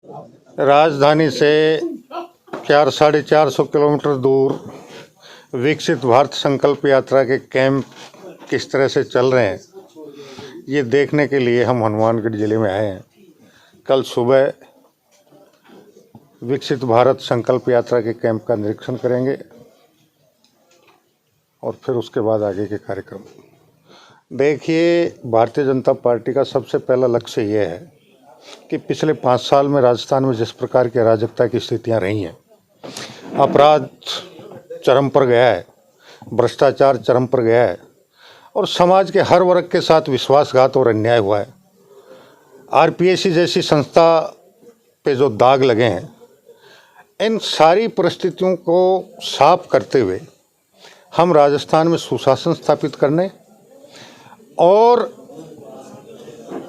राजधानी से 400-450 किलोमीटर दूर विकसित भारत संकल्प यात्रा के कैंप किस तरह से चल रहे हैं, ये देखने के लिए हम हनुमानगढ़ जिले में आए हैं। कल सुबह विकसित भारत संकल्प यात्रा के कैंप का निरीक्षण करेंगे और फिर उसके बाद आगे के कार्यक्रम। देखिए, भारतीय जनता पार्टी का सबसे पहला लक्ष्य ये है कि पिछले 5 साल में राजस्थान में जिस प्रकार की अराजकता की स्थितियां रही हैं, अपराध चरम पर गया है, भ्रष्टाचार चरम पर गया है और समाज के हर वर्ग के साथ विश्वासघात और अन्याय हुआ है। आरपीएससी जैसी संस्था पे जो दाग लगे हैं, इन सारी परिस्थितियों को साफ करते हुए हम राजस्थान में सुशासन स्थापित करने और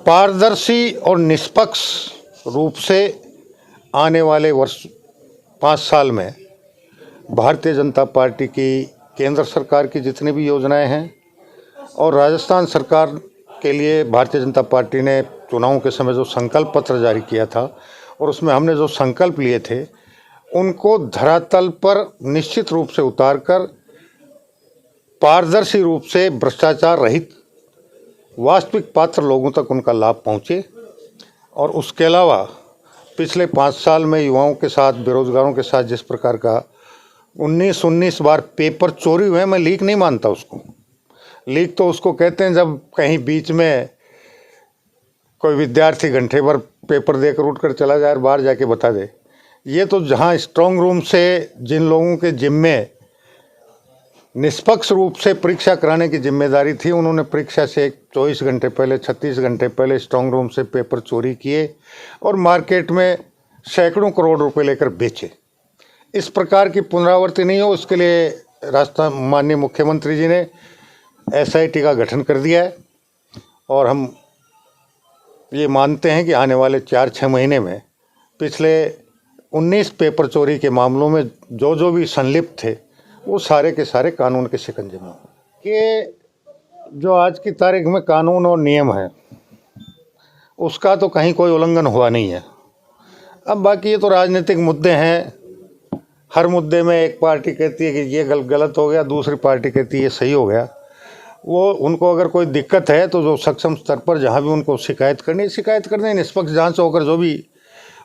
पारदर्शी और निष्पक्ष रूप से आने वाले वर्ष 5 साल में भारतीय जनता पार्टी की केंद्र सरकार की जितनी भी योजनाएं हैं और राजस्थान सरकार के लिए भारतीय जनता पार्टी ने चुनावों के समय जो संकल्प पत्र जारी किया था और उसमें हमने जो संकल्प लिए थे, उनको धरातल पर निश्चित रूप से उतारकर पारदर्शी रूप से भ्रष्टाचार रहित वास्तविक पात्र लोगों तक उनका लाभ पहुँचे। और उसके अलावा पिछले 5 साल में युवाओं के साथ, बेरोजगारों के साथ जिस प्रकार का 19 बार पेपर चोरी हुए, मैं लीक नहीं मानता उसको। लीक तो उसको कहते हैं जब कहीं बीच में कोई विद्यार्थी घंटे भर पेपर देकर उठकर चला जाए और बाहर जाके बता दे। ये तो जहाँ स्ट्रांग रूम से जिन लोगों के जिम्मे निष्पक्ष रूप से परीक्षा कराने की जिम्मेदारी थी, उन्होंने परीक्षा से 24 घंटे पहले, 36 घंटे पहले स्ट्रांग रूम से पेपर चोरी किए और मार्केट में सैकड़ों करोड़ रुपए लेकर बेचे। इस प्रकार की पुनरावृत्ति नहीं हो, उसके लिए राजस्थान माननीय मुख्यमंत्री जी ने एसआईटी का गठन कर दिया है और हम ये मानते हैं कि आने वाले 4-6 महीने में पिछले 19 पेपर चोरी के मामलों में जो भी संलिप्त थे, वो सारे के सारे कानून के शिकंजे में हों। कि जो आज की तारीख में कानून और नियम है, उसका तो कहीं कोई उल्लंघन हुआ नहीं है। अब बाकी ये तो राजनीतिक मुद्दे हैं। हर मुद्दे में एक पार्टी कहती है कि ये गलत हो गया, दूसरी पार्टी कहती है ये सही हो गया। वो उनको अगर कोई दिक्कत है तो जो सक्षम स्तर पर जहाँ भी उनको शिकायत करनी, निष्पक्ष जांच होकर जो भी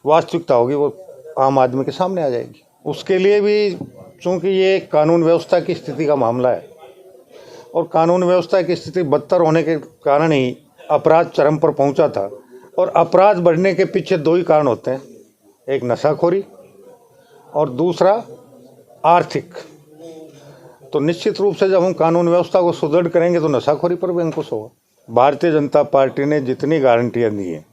वास्तविकता होगी वो आम आदमी के सामने आ जाएगी। उसके लिए भी चूँकि ये कानून व्यवस्था की स्थिति का मामला है और कानून व्यवस्था की स्थिति बदतर होने के कारण ही अपराध चरम पर पहुंचा था। और अपराध बढ़ने के पीछे 2 ही कारण होते हैं, एक नशाखोरी और दूसरा आर्थिक। तो निश्चित रूप से जब हम कानून व्यवस्था को सुदृढ़ करेंगे तो नशाखोरी पर भी अंकुश होगा। भारतीय जनता पार्टी ने जितनी गारंटियां दी हैं,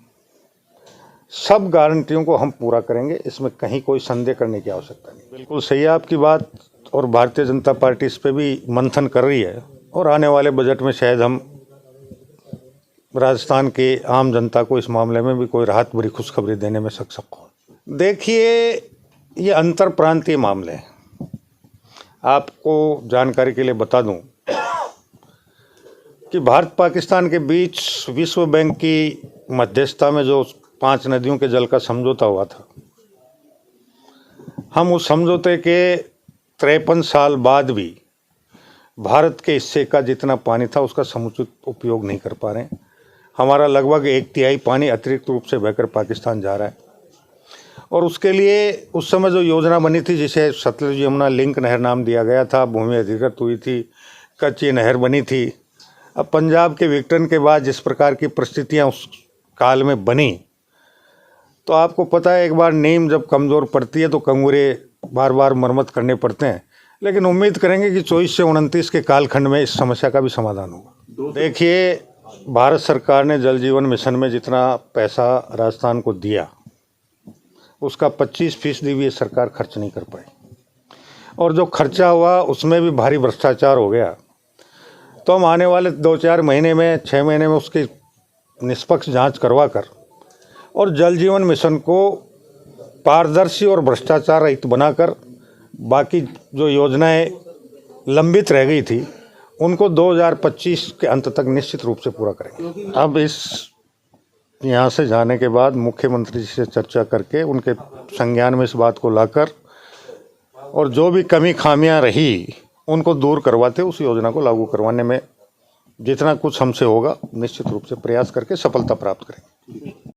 सब गारंटियों को हम पूरा करेंगे, इसमें कहीं कोई संदेह करने की आवश्यकता नहीं। बिल्कुल सही है आपकी बात और भारतीय जनता पार्टी इस पर भी मंथन कर रही है और आने वाले बजट में शायद हम राजस्थान के आम जनता को इस मामले में भी कोई राहत भरी खुशखबरी देने में सक्षम हों। देखिए, ये अंतर प्रांतीय मामले हैं। आपको जानकारी के लिए बता दूं कि भारत पाकिस्तान के बीच विश्व बैंक की मध्यस्थता में जो 5 नदियों के जल का समझौता हुआ था, हम उस समझौते के 53 साल बाद भी भारत के हिस्से का जितना पानी था उसका समुचित उपयोग नहीं कर पा रहे हैं। हमारा लगभग 1/3 पानी अतिरिक्त रूप से बहकर पाकिस्तान जा रहा है और उसके लिए उस समय जो योजना बनी थी, जिसे सतलुज यमुना लिंक नहर नाम दिया गया था, भूमि अधिकृत हुई थी, कच्ची नहर बनी थी। अब पंजाब के विघटन के बाद जिस प्रकार की परिस्थितियां उस काल में बनी, तो आपको पता है एक बार नींव जब कमज़ोर पड़ती है तो कंगूरे बार बार मरम्मत करने पड़ते हैं। लेकिन उम्मीद करेंगे कि 24 से 29 के कालखंड में इस समस्या का भी समाधान होगा। देखिए, भारत सरकार ने जल जीवन मिशन में जितना पैसा राजस्थान को दिया, उसका 25% भी ये सरकार खर्च नहीं कर पाई और जो खर्चा हुआ उसमें भी भारी भ्रष्टाचार हो गया। तो हम आने वाले 2-4 महीने में, 6 महीने में उसकी निष्पक्ष जांच करवा कर और जल जीवन मिशन को पारदर्शी और भ्रष्टाचार रहित बनाकर बाकी जो योजनाएं लंबित रह गई थी उनको 2025 के अंत तक निश्चित रूप से पूरा करेंगे। अब इस यहाँ से जाने के बाद मुख्यमंत्री जी से चर्चा करके उनके संज्ञान में इस बात को लाकर और जो भी कमी खामियां रही उनको दूर करवाते उस योजना को लागू करवाने में जितना कुछ हमसे होगा निश्चित रूप से प्रयास करके सफलता प्राप्त करेंगे।